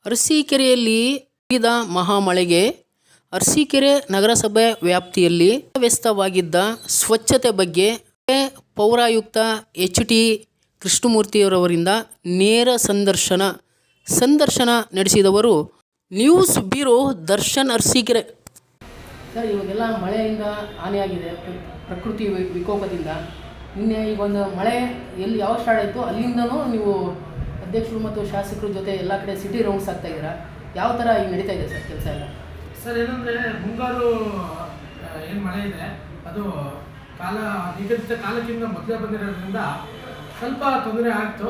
ಅರಸೀಕೆರೆಯಲ್ಲಿ ಸುರಿದ ಮಹಾಮಳೆಗೆ ಅರಸೀಕೆರೆ ನಗರಸಭೆ ವ್ಯಾಪ್ತಿಯಲ್ಲಿ ವ್ಯಸ್ತವಾಗಿದ್ದ ಸ್ವಚ್ಛತೆ ಬಗ್ಗೆ ಪೌರಾಯುಕ್ತ ಎಚ್.ಟಿ. ಕೃಷ್ಣಮೂರ್ತಿಯವರಿಂದ ನೇರ ಸಂದರ್ಶನ ನಡೆಸಿದವರು news bureau Darshan Arsikere. Sir, ಇವಾಗೆಲ್ಲ ಮಳೆಯಿಂದ ಹಾನಿಯಾಗಿದೆ, ಪ್ರಕೃತಿ ವಿಕೋಪದಿಂದ. ನಿನ್ನೆ ಈಗ ಒಂದು ಮಳೆ ಎಲ್ಲಿ ಯಾವ ಸ್ಟಾರ್ಟ್ ಆಯಿತು ಅಲ್ಲಿಂದನೂ ನೀವು ಅಧ್ಯಕ್ಷರು ಮತ್ತು ಶಾಸಕರ ಜೊತೆ ಎಲ್ಲ ಕಡೆ ಸಿಟಿ ರೌಂಡ್ಸ್ ಆಗ್ತಾ ಇದ್ದೀರಾ. ಯಾವ ಥರ ಈಗ ನಡೀತಾ ಇದೆ ಸರ್ ಕೆಲಸ ಎಲ್ಲ? ಸರ್, ಏನಂದರೆ ಮುಂಗಾರು ಏನು ಮಳೆ ಇದೆ ಅದು ನಿಗದಿತ ಕಾಲಕ್ಕಿಂತ ಮೊದಲೇ ಬಂದಿರೋದ್ರಿಂದ ಸ್ವಲ್ಪ ತೊಂದರೆ ಆಗ್ತು.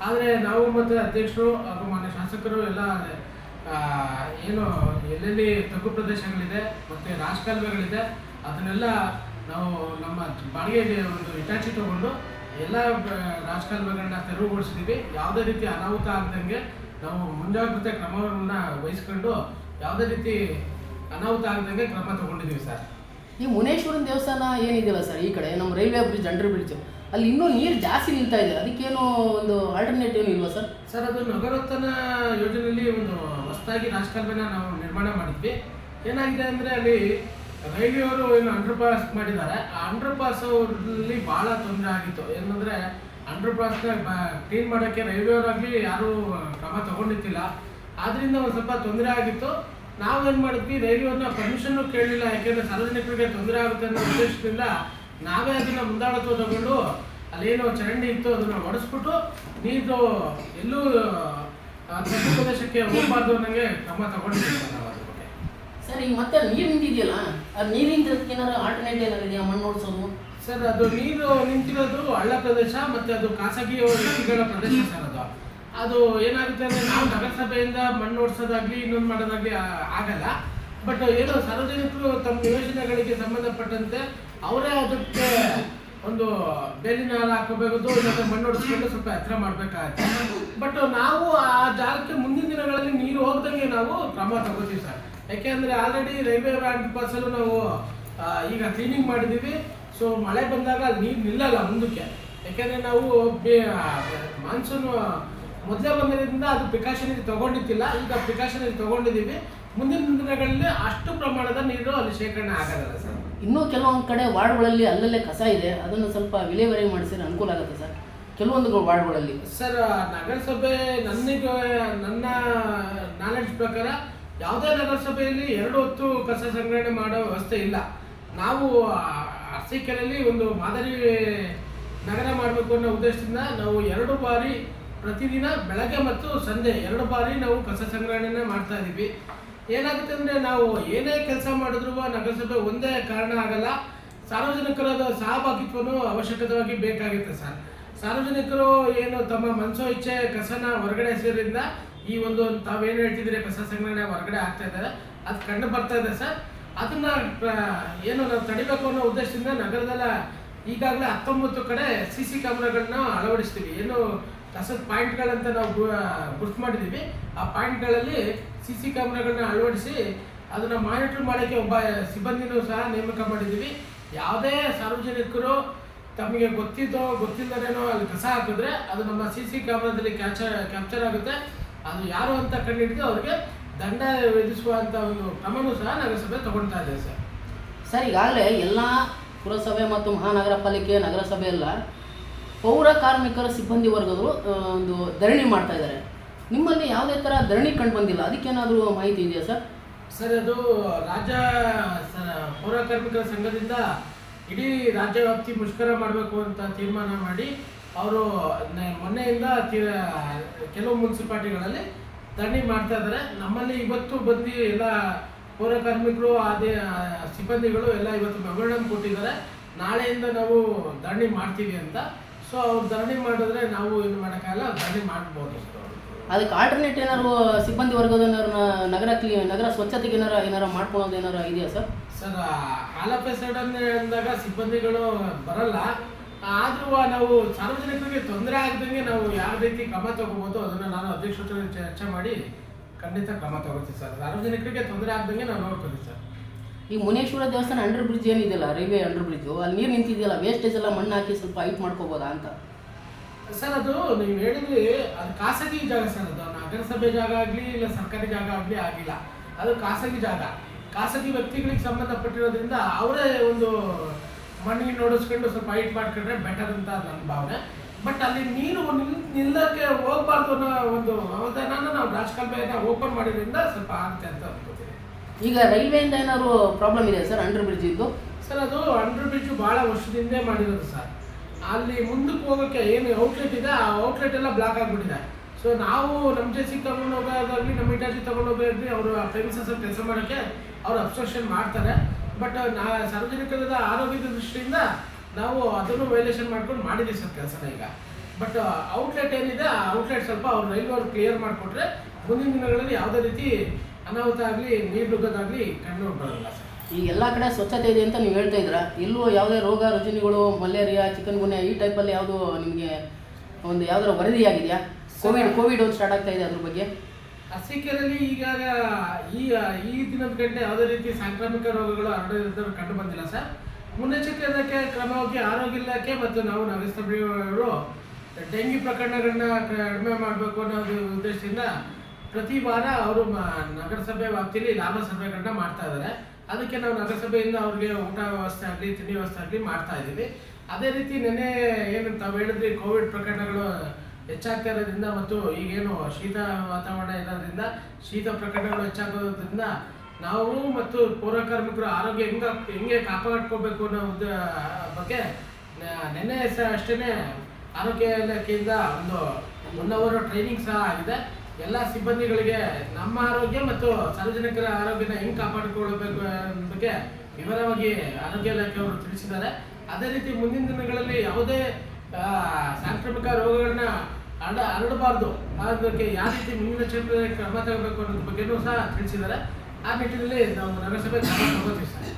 ಆದರೆ ನಾವು ಮತ್ತು ಅಧ್ಯಕ್ಷರು ಹಾಗೂ ಮಾನ್ಯ ಶಾಸಕರು ಎಲ್ಲ ಏನು ಎಲ್ಲೆಲ್ಲಿ ತಗ್ಗು ಪ್ರದೇಶಗಳಿದೆ ಮತ್ತು ರಾಜಕಾಲುವೆಗಳಿದೆ ಅದನ್ನೆಲ್ಲ ನಾವು ನಮ್ಮ ಬಾಡಿಗೆಗೆ ಒಂದು ಇಟಾಚಿ ತೊಗೊಂಡು ಎಲ್ಲ ರಾಜಕಾಲುವೆಗಳನ್ನ ತೆರವುಗೊಳಿಸಿದ್ದೀವಿ. ಯಾವುದೇ ರೀತಿ ಅನಾಹುತ ಆಗದಂಗೆ ನಾವು ಮುಂಜಾಗ್ರತೆ ಕ್ರಮವನ್ನು ವಹಿಸ್ಕೊಂಡು ಯಾವುದೇ ರೀತಿ ಅನಾಹುತ ಆಗದಂಗೆ ಕ್ರಮ ತಗೊಂಡಿದ್ದೀವಿ ಸರ್. ಈ ಮುನೇಶ್ವರನ ದೇವಸ್ಥಾನ ಏನಿದೆಯಲ್ಲ ಸರ್, ಈ ಕಡೆ ನಮ್ಮ ರೈಲ್ವೆ ಬ್ರಿಡ್ಜ್, ಅಂಡರ್ ಬ್ರಿಡ್ಜ್, ಅಲ್ಲಿ ಇನ್ನೂ ನೀರು ಜಾಸ್ತಿ ನಿಲ್ತಾ ಇದೆ. ಅದಕ್ಕೇನು ಒಂದು ಆಲ್ಟರ್ನೇಟಿವ್ ಇಲ್ವಾ ಸರ್? ಸರ್, ಅದು ನಗರೋತ್ಥಾನ ಯೋಜನೆಯಲ್ಲಿ ಒಂದು ಹೊಸದಾಗಿ ರಾಜಕಾಲುವೆನ ನಾವು ನಿರ್ಮಾಣ ಮಾಡಿದ್ವಿ. ಏನಾಗಿದೆ ಅಂದರೆ ಅಲ್ಲಿ ರೈಲ್ವೆಯವರು ಏನು ಅಂಡರ್ ಪಾಸ್ ಮಾಡಿದ್ದಾರೆ, ಆ ಅಂಡರ್ ಪಾಸ್ ಅವರಲ್ಲಿ ಭಾಳ ತೊಂದರೆ ಆಗಿತ್ತು. ಏನಂದರೆ ಅಂಡರ್ ಪಾಸ್ನ ಕ್ಲೀನ್ ಮಾಡೋಕ್ಕೆ ರೈಲ್ವೆಯವರಾಗಲಿ ಯಾರೂ ಕ್ರಮ ತಗೊಂಡಿತ್ತಿಲ್ಲ. ಆದ್ದರಿಂದ ಒಂದು ಸ್ವಲ್ಪ ತೊಂದರೆ ಆಗಿತ್ತು. ನಾವೇನು ಮಾಡಿದ್ವಿ, ರೈಲ್ವೆಯವ್ರನ್ನ ಪರ್ಮಿಷನ್ನು ಕೇಳಲಿಲ್ಲ. ಯಾಕೆಂದರೆ ಸಾರ್ವಜನಿಕರಿಗೆ ತೊಂದರೆ ಆಗುತ್ತೆ ಅನ್ನೋ ಉದ್ದೇಶದಿಂದ ನಾವೇ ಅದನ್ನು ಮುಂದಾಳತ್ವ ತಗೊಂಡು ಅಲ್ಲೇನೋ ಚರಂಡಿ ಇತ್ತು ಅದನ್ನು ಒಡಿಸ್ಬಿಟ್ಟು ನೀರು ಎಲ್ಲೂ ತಗ್ಗು ಪ್ರದೇಶಕ್ಕೆ ಹೋಗಬಾರ್ದು ಅನ್ನೋಂಗೆ ಕ್ರಮ ತಗೊಂಡಿದ್ದೀವಿ ನಾವು ಅದ್ರ ಬಗ್ಗೆ. ಸರ್, ಈಗ ಮತ್ತೆ ನೀರು ನಿಂತಿದೆಯಲ್ಲ, ಅದು ನೀರಿಂದ ಏನಾದ್ರು ಆಲ್ಟರ್ನೇಟ್ ಏನಾದ್ರು ಇದೆಯಾ? ಮಣ್ಣು ಓಡಿಸೋದು? ಸರ್, ಅದು ನೀರು ನಿಂತಿರೋದು ಹಳ್ಳ ಪ್ರದೇಶ ಮತ್ತು ಅದು ಖಾಸಗಿ ವ್ಯಕ್ತಿಗಳ ಪ್ರದೇಶ ಸರ್. ಅದು ಏನಾಗುತ್ತೆ ಅಂದರೆ ನಾವು ನಗರಸಭೆಯಿಂದ ಮಣ್ಣು ಓಡಿಸೋದಾಗಲಿ ಇನ್ನೊಂದು ಮಾಡೋದಾಗಲಿ ಆಗಲ್ಲ. ಬಟ್ ಏನೋ ಸಾರ್ವಜನಿಕರು ತಮ್ಮ ಯೋಜನೆಗಳಿಗೆ ಸಂಬಂಧಪಟ್ಟಂತೆ ಅವರೇ ಅದಕ್ಕೆ ಒಂದು ಬೇಲಿನ ಹಾಕೋಬೇಕು, ಇಲ್ಲಾಂದರೆ ಮಣ್ಣು ಹೊಡಿಸ್ಕೊಂಡು ಸ್ವಲ್ಪ ಎತ್ತರ ಮಾಡಬೇಕಾಗತ್ತೆ. ಬಟ್ ನಾವು ಆ ಜಾಗಕ್ಕೆ ಮುಂದಿನ ದಿನಗಳಲ್ಲಿ ನೀರು ಹೋಗ್ದಂಗೆ ನಾವು ಕ್ರಮ ತಗೋತೀವಿ ಸರ್. ಯಾಕೆಂದರೆ ಆಲ್ರೆಡಿ ರೈಲ್ವೆ ಅಂಡರ್ ಪಾಸಲ್ಲೂ ನಾವು ಈಗ ಕ್ಲೀನಿಂಗ್ ಮಾಡಿದ್ದೀವಿ. ಸೊ ಮಳೆ ಬಂದಾಗ ಅಲ್ಲಿ ನೀರು ನಿಲ್ಲಲ್ಲ ಮುಂದಕ್ಕೆ. ಯಾಕೆಂದರೆ ನಾವು ಮಾನ್ಸೂನ್ ಮೊದಲೇ ಬಂದಿರೋದ್ರಿಂದ ಅದು ಪ್ರಿಕಾಷನರಿ ತೊಗೊಂಡಿತ್ತಿಲ್ಲ. ಈಗ ಪ್ರಿಕಾಷನರಿ ತೊಗೊಂಡಿದ್ದೀವಿ. ಮುಂದಿನ ದಿನಗಳಲ್ಲಿ ಅಷ್ಟು ಪ್ರಮಾಣದ ನೀರು ಅಲ್ಲಿ ಶೇಖರಣೆ ಆಗೋದಲ್ಲ ಸರ್. ಇನ್ನೂ ಕೆಲವೊಂದು ಕಡೆ ವಾರ್ಡ್ಗಳಲ್ಲಿ ಅಲ್ಲಲ್ಲೇ ಕಸ ಇದೆ, ಅದನ್ನು ಸ್ವಲ್ಪ ವಿಲೇವಾರಿ ಮಾಡಿಸಿದ್ರೆ ಅನುಕೂಲ ಆಗುತ್ತೆ ಸರ್ ಕೆಲವೊಂದು ವಾರ್ಡ್ಗಳಲ್ಲಿ. ಸರ್, ನಗರಸಭೆ ನನ್ನ ನಾಲೆಡ್ಜ್ ಪ್ರಕಾರ ಯಾವುದೇ ನಗರಸಭೆಯಲ್ಲಿ 2 ಹೊತ್ತು ಕಸ ಸಂಗ್ರಹಣೆ ಮಾಡೋ ವ್ಯವಸ್ಥೆ ಇಲ್ಲ. ನಾವು ಅರಸೀಕೆರೆಯಲ್ಲಿ ಒಂದು ಮಾದರಿ ನಗರ ಮಾಡಬೇಕು ಅನ್ನೋ ಉದ್ದೇಶದಿಂದ ನಾವು 2 ಬಾರಿ ಪ್ರತಿದಿನ ಬೆಳಗ್ಗೆ ಮತ್ತು ಸಂಜೆ 2 ಬಾರಿ ನಾವು ಕಸ ಸಂಗ್ರಹಣೆನೇ ಮಾಡ್ತಾ ಇದ್ದೀವಿ. ಏನಾಗುತ್ತೆ ಅಂದರೆ ನಾವು ಏನೇ ಕೆಲಸ ಮಾಡಿದ್ರೂ ನಗರಸಭೆ ಒಂದೇ ಕಾರಣ ಆಗಲ್ಲ, ಸಾರ್ವಜನಿಕರಾದ ಸಹಭಾಗಿತ್ವನೂ ಅವಶ್ಯಕತೆಯಾಗಿ ಬೇಕಾಗುತ್ತೆ ಸರ್. ಸಾರ್ವಜನಿಕರು ಏನು ತಮ್ಮ ಮನಸೋ ಇಚ್ಛೆ ಕಸನ ಹೊರಗಡೆ ಎಸೆಯೋದ್ರಿಂದ ಈ ಒಂದು ತಾವೇನು ಹೇಳ್ತಿದ್ರೆ ಕಸ ಸಂಗ್ರಹಣೆ ಹೊರಗಡೆ ಆಗ್ತಾ ಇದ್ದಾರೆ, ಅದು ಕಂಡು ಬರ್ತಾ ಇದೆ ಸರ್. ಅದನ್ನು ಏನು ನಾವು ತಡಿಬೇಕು ಅನ್ನೋ ಉದ್ದೇಶದಿಂದ ನಗರದಲ್ಲ ಈಗಾಗಲೇ 19 ಕಡೆ CC ಕ್ಯಾಮ್ರಾಗಳನ್ನ ಅಳವಡಿಸ್ತೀವಿ. ಏನು ಕಸದ ಪಾಯಿಂಟ್ಗಳಂತ ನಾವು ಗುರ್ತು ಮಾಡಿದ್ದೀವಿ. ಆ ಪಾಯಿಂಟ್ಗಳಲ್ಲಿ CC ಕ್ಯಾಮ್ರಾಗಳನ್ನ ಅಳವಡಿಸಿ ಅದನ್ನು ಮಾನಿಟರ್ ಮಾಡೋಕ್ಕೆ ಒಬ್ಬ ಸಿಬ್ಬಂದಿನೂ ಸಹ ನೇಮಕ ಮಾಡಿದ್ದೀವಿ. ಯಾವುದೇ ಸಾರ್ವಜನಿಕರು ತಮಗೆ ಗೊತ್ತಿಲ್ಲದೇನೋ ಅಲ್ಲಿ ಕಸ ಹಾಕಿದ್ರೆ ಅದು ನಮ್ಮ CC ಕ್ಯಾಮ್ರಾದಲ್ಲಿ ಕ್ಯಾಪ್ಚರ್ ಆಗುತ್ತೆ. ಅದು ಯಾರು ಅಂತ ಕಂಡುಹಿಡಿದು ಅವ್ರಿಗೆ ದಂಡ ವಿಧಿಸುವಂಥ ಒಂದು ಕ್ರಮವೂ ಸಹ ನಗರಸಭೆ ತಗೊಳ್ತಾ ಇದೆ ಸರ್. ಸರ್, ಈಗಾಗಲೇ ಎಲ್ಲ ಪುರಸಭೆ ಮತ್ತು ಮಹಾನಗರ ಪಾಲಿಕೆ ನಗರಸಭೆ ಎಲ್ಲ ಪೌರ ಕಾರ್ಮಿಕರ ಸಿಬ್ಬಂದಿ ವರ್ಗದವರು ಒಂದು ಧರಣಿ ಮಾಡ್ತಾ ಇದ್ದಾರೆ. ನಿಮ್ಮಲ್ಲಿ ಯಾವುದೇ ಥರ ಧರಣಿ ಕಂಡು ಬಂದಿಲ್ಲ, ಅದಕ್ಕೇನಾದರೂ ಮಾಹಿತಿ ಇದೆಯಾ ಸರ್? ಸರ್, ಅದು ರಾಜ್ಯ ಪೌರ ಕಾರ್ಮಿಕರ ಸಂಘದಿಂದ ಇಡೀ ರಾಜ್ಯ ವ್ಯಾಪ್ತಿ ಮುಷ್ಕರ ಮಾಡಬೇಕು ಅಂತ ತೀರ್ಮಾನ ಮಾಡಿ ಅವರು ಮೊನ್ನೆಯಿಂದ ಕೆಲವು ಮುನ್ಸಿಪಾಲ್ಟಿಗಳಲ್ಲಿ ಧರಣಿ ಮಾಡ್ತಾ ಇದ್ದಾರೆ. ನಮ್ಮಲ್ಲಿ ಇವತ್ತು ಬಂದು ಎಲ್ಲ ಪೌರ ಕಾರ್ಮಿಕರು ಅದೇ ಸಿಬ್ಬಂದಿಗಳು ಎಲ್ಲ ಇವತ್ತು ಮೆಮೊರಂಡಮ್ ಕೊಟ್ಟಿದ್ದಾರೆ. ನಾಳೆಯಿಂದ ನಾವು ಧರಣಿ ಮಾಡ್ತೀವಿ ಅಂತ. ಸೊ ಅವ್ರು ಧರಣಿ ಮಾಡಿದ್ರೆ ನಾವು ಏನು ಮಾಡೋಕ್ಕಾಗಲ್ಲ, ಧರಣಿ ಮಾಡ್ಬೋದು ಸರ್. ಅದಕ್ಕೆ ಆಲ್ಟರ್ನೇಟ್ ಏನಾದ್ರು ಸಿಬ್ಬಂದಿ ವರ್ಗದ ನಗರ ಸ್ವಚ್ಛತೆಗೆ ಏನಾರು ಮಾಡ್ಕೊಳ್ಳೋದು ಏನಾರು ಇದೆಯಾ sir? Sir, all of A sudden ಅಂದಾಗ ಸಿಬ್ಬಂದಿಗಳು ಬರಲ್ಲ. ಆದರೂ ನಾವು ಸಾರ್ವಜನಿಕರಿಗೆ ತೊಂದರೆ ಆಗದಂಗೆ ನಾವು ಯಾವ ರೀತಿ ಕ್ರಮ ತಗೋಬೋದು ಅದನ್ನು ನಾನು ಅಧ್ಯಕ್ಷರ ಜೊತೆ ಚರ್ಚೆ ಮಾಡಿ ಖಂಡಿತ ಕ್ರಮ ತಗೋತೀವಿ ಸರ್. ಸಾರ್ವಜನಿಕರಿಗೆ ತೊಂದರೆ ಆಗದಂಗೆ ನಾವು ನೋಡ್ಕೊತೀವಿ ಸರ್. ಈ ಮುನೇಶ್ವರ ದೇವಸ್ಥಾನ ಅಂಡರ್ ಬ್ರಿಡ್ಜ್ ಏನಿದೆಯಲ್ಲ, ರೈಲ್ವೆ ಅಂಡರ್ ಬ್ರಿಡ್ಜು, ಅಲ್ಲಿ ನೀರು ನಿಂತಿದೆಯಲ್ಲ, ವೇಸ್ಟೇಜ್ ಎಲ್ಲ ಮಣ್ಣು ಹಾಕಿ ಸ್ವಲ್ಪ ಹೈಟ್ ಮಾಡ್ಕೋಬೋದಾ ಅಂತ? ಸರ್, ಅದು ನೀವು ಹೇಳಿದ್ರಿ ಅದು ಖಾಸಗಿ ಜಾಗ ಸರ್. ಅದು ನಗರಸಭೆ ಜಾಗ ಆಗಲಿ ಇಲ್ಲ ಸರ್ಕಾರಿ ಜಾಗ ಆಗಲಿ ಆಗಿಲ್ಲ. ಅದು ಖಾಸಗಿ ಜಾಗ, ಖಾಸಗಿ ವ್ಯಕ್ತಿಗಳಿಗೆ ಸಂಬಂಧಪಟ್ಟಿರೋದ್ರಿಂದ ಅವರೇ ಒಂದು ಮಣ್ಣಿಗೆ ನೋಡಿಸ್ಕೊಂಡು ಸ್ವಲ್ಪ ಹೈಟ್ ಮಾಡ್ಕೊಂಡ್ರೆ ಬೆಟರ್ ಅಂತ ನನ್ನ ಭಾವನೆ. ಬಟ್ ಅಲ್ಲಿ ನೀರು ನಿಲ್ಲಕ್ಕೆ ಹೋಗ್ಬಾರ್ದು ಅನ್ನೋ ಒಂದು ಅವಧಾನ ನಾವು ರಾಜಕಾಲುವೆನ ಓಪನ್ ಮಾಡಿದ್ರಿಂದ ಸ್ವಲ್ಪ ಆಗುತ್ತೆ ಅಂತ ಅನ್ಕೋತೀನಿ. ಈಗ ರೈಲ್ವೆಯಿಂದ ಏನಾದ್ರು ಪ್ರಾಬ್ಲಮ್ ಇದೆ ಸರ್ ಅಂಡರ್ ಬ್ರಿಡ್ಜ್ ಇದ್ದು? ಸರ್ ಅದು ಅಂಡರ್ ಬ್ರಿಡ್ಜ್ ಭಾಳ ವರ್ಷದಿಂದ ಮಾಡಿರೋದು ಸರ್. ಅಲ್ಲಿ ಮುಂದಕ್ಕೆ ಹೋಗೋಕ್ಕೆ ಏನು ಔಟ್ಲೆಟ್ ಇದೆ ಆ ಔಟ್ಲೆಟ್ ಎಲ್ಲ ಬ್ಲಾಕ್ ಆಗಿಬಿಟ್ಟಿದೆ. ಸೊ ನಾವು ನಮ್ಮ ಜೆಸಿ ತಗೊಂಡು ಹೋಗೋದಾಗಲಿ ನಮ್ಮ ಇಟಾಚಿ ತಗೊಂಡು ಹೋಗೋದಾಗಲಿ ಅವರು ಪ್ರೆಮಿಸಸ್ ಕೆಲಸ ಮಾಡೋಕ್ಕೆ ಅವರು ಅಬ್ಸ್ಟ್ರಕ್ಷನ್ ಮಾಡ್ತಾರೆ. ಬಟ್ ಸಾರ್ವಜನಿಕರ ಆರೋಗ್ಯದ ದೃಷ್ಟಿಯಿಂದ ನಾವು ಅದನ್ನು ವೈಲೇಷನ್ ಮಾಡ್ಕೊಂಡು ಮಾಡಿದ್ದೀವಿ ಸರ್ ಕೆಲಸನ ಈಗ. ಬಟ್ ಔಟ್ಲೆಟ್ ಏನಿದೆ ಆ ಔಟ್ಲೆಟ್ ಸ್ವಲ್ಪ ಅವ್ರು ರೈಲ್ವೆ ಕ್ಲಿಯರ್ ಮಾಡಿಕೊಟ್ರೆ ಮುಂದಿನ ದಿನಗಳಲ್ಲಿ ಯಾವುದೇ ರೀತಿ ಅನಾಹುತ ಆಗಲಿ ನೀರು ನುಗ್ಗೋದಾಗಲಿ ಕಂಡು ಬರೋಲ್ಲ ಸರ್. ಈಗ ಎಲ್ಲ ಕಡೆ ಸ್ವಚ್ಛತೆ ಇದೆ ಅಂತ ನೀವು ಹೇಳ್ತಾ ಇದ್ದೀರಾ, ಎಲ್ಲೂ ಯಾವುದೇ ರೋಗ ರುಜಿನಗಳು ಮಲೇರಿಯಾ ಚಿಕನ್ ಗುನ್ಯಾ ಈ ಟೈಪಲ್ಲಿ ಯಾವುದು ನಿಮಗೆ ಒಂದು ಯಾವ್ದಾರ ವರದಿ ಆಗಿದೆಯಾ? ಕೋವಿಡ್ ಒಂದು ಸ್ಟಾರ್ಟ್ ಆಗ್ತಾ ಇದೆ, ಅದ್ರ ಬಗ್ಗೆ ಅರಸೀಕೆರೆಯಲ್ಲಿ ಈಗಾಗ ಈ ದಿನದ ಗಂಟೆ ಯಾವುದೇ ರೀತಿ ಸಾಂಕ್ರಾಮಿಕ ರೋಗಗಳು ಹರಡಿರೋದು ಕಂಡು ಬಂದಿಲ್ಲ ಸರ್. ಮುನ್ನೆಚ್ಚರಿಕೆ ಕ್ರಮವಾಗಿ ಆರೋಗ್ಯ ಇಲಾಖೆ ಮತ್ತು ನಾವು ನಗರಸಭೆಯವರು ಡೆಂಗಿ ಪ್ರಕರಣಗಳನ್ನ ಕಡಿಮೆ ಮಾಡಬೇಕು ಅನ್ನೋ ಉದ್ದೇಶದಿಂದ ಪ್ರತಿ ವಾರ ಅವರು ನಗರಸಭೆ ವ್ಯಾಪ್ತಿಯಲ್ಲಿ ಲಾಭ ಸಭೆಗಳನ್ನ ಮಾಡ್ತಾ ಇದ್ದಾರೆ. ಅದಕ್ಕೆ ನಾವು ನಗರಸಭೆಯಿಂದ ಅವ್ರಿಗೆ ಊಟ ವ್ಯವಸ್ಥೆ ಆಗಲಿ ತಿಂಡಿ ವ್ಯವಸ್ಥೆ ಆಗಲಿ ಮಾಡ್ತಾ ಇದ್ದೀವಿ. ಅದೇ ರೀತಿ ನೆನ್ನೆ ಏನು ತಾವು ಹೇಳಿದ್ರಿ ಕೋವಿಡ್ ಪ್ರಕರಣಗಳು ಹೆಚ್ಚಾಗ್ತಾ ಇರೋದ್ರಿಂದ ಮತ್ತು ಈಗೇನು ಶೀತ ವಾತಾವರಣ ಇರೋದ್ರಿಂದ ಶೀತ ಪ್ರಕರಣಗಳು ಹೆಚ್ಚಾಗೋದ್ರಿಂದ ನಾವು ಮತ್ತು ಪೌರ ಕಾರ್ಮಿಕರ ಆರೋಗ್ಯ ಹೆಂಗೆ ಕಾಪಾಡ್ಕೋಬೇಕು ಅನ್ನೋ ಬಗ್ಗೆ ನೆನ್ನೆ ಅಷ್ಟೇ ಆರೋಗ್ಯ ಇಲಾಖೆಯಿಂದ ಒಂದು 1 hour ಟ್ರೈನಿಂಗ್ ಸಹ ಆಗಿದೆ. ಎಲ್ಲ ಸಿಬ್ಬಂದಿಗಳಿಗೆ ನಮ್ಮ ಆರೋಗ್ಯ ಮತ್ತು ಸಾರ್ವಜನಿಕರ ಆರೋಗ್ಯನ ಹೆಂಗೆ ಕಾಪಾಡಿಕೊಳ್ಳಬೇಕು ಬಗ್ಗೆ ವಿವರವಾಗಿ ಆರೋಗ್ಯ ಇಲಾಖೆಯವರು ತಿಳಿಸಿದ್ದಾರೆ. ಅದೇ ರೀತಿ ಮುಂದಿನ ದಿನಗಳಲ್ಲಿ ಯಾವುದೇ ಸಾಂಕ್ರಾಮಿಕ ರೋಗಗಳನ್ನ ಹರಡಬಾರ್ದು, ಅದಕ್ಕೆ ಯಾವ ರೀತಿ ಮುನ್ನೆಚ್ಚರಿಕೆ ಕ್ರಮ ತಗೋಬೇಕು ಅನ್ನೋದ್ರ ಬಗ್ಗೆನೂ ಸಹ ತಿಳಿಸಿದ್ದಾರೆ. ಆ ನಿಟ್ಟಿನಲ್ಲಿ ನಾವು ನಗರಸಭೆ ಕ್ರಮ ತಗೋತೀವಿ ಸರ್.